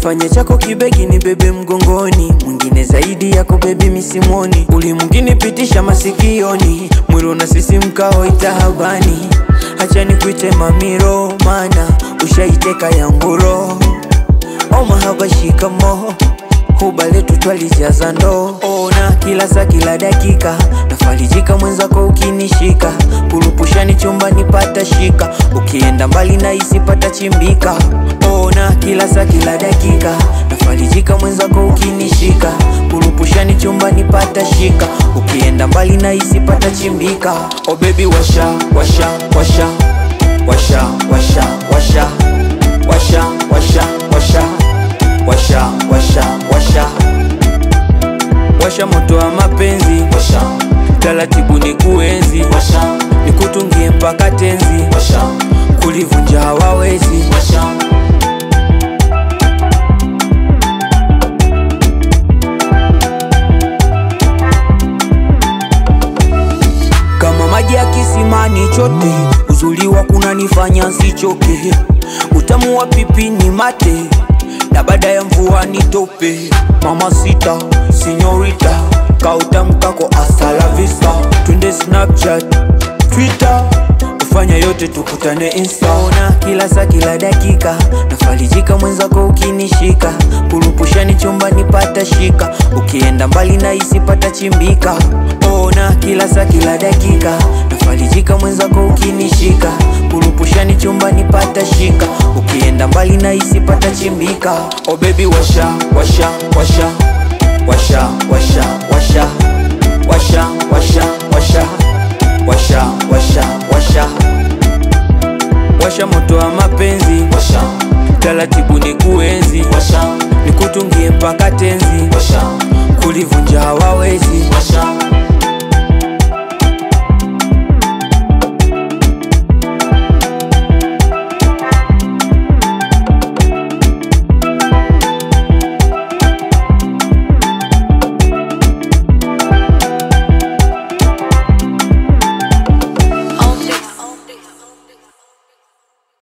Fanya chako kibegi ni bebe mgongoni, mwingine zaidi yako baby misimoni. Ulimwingine pitisha masikioni, mwiro na sisi mkao itahabani. Acha nikuite mamiro, mana ushaiteka yangu roho. Oh mahaba shikamo, huba letu twalijaza ndoo. Ona kila saa kila dakika, nafarijika mwenzako ukinishika. Purupushani chumbani pata shika, ukienda mbali na isi pata chimbika. Ona kila saa kila dakika, nafarijika mwenzako ukinishika. Purupushani chumbani pata shika, ukienda mbali na isi pata chimbika. Oh baby washa, washa, washa, washa, washa, washa, washa, washa, washa, washa, washa, washa, washa moto wa mapenzi. Washa taratibu ni kuenzi. Washa nikutungie mpaka tenzi. Washa kulivunja hawawezi. Washa kama maji ya kisimani chote, uzuri wako unanifanya nsichoke. Utamu wa pipi ni mate, na baada ya mvua ni tope. Mama sita, senyorita, kautamkako hasta la vista. Twende Snapchat, Twitter, ufanya yote tukutane Insta. Ona kila saa kila dakika, nafarijika mwenzako ukinishika. Purupushani chumbani pata shika, ukienda mbali na isi pata chimbika. Ona kila saa kila dakika, nafarijika mwenzako ukinishika. Purupushani chumbani pata shika, ukienda mbali na isi pata chimbika. Oh baby washa, washa, washa, washa, washa, washa, washa, washa, washa, washa, washa, washa, washa moto wa mapenzi. Washa taratibu ni kuenzi. Washa nikutungie mpaka tenzi. Washa kulivunja hawawezi. Washa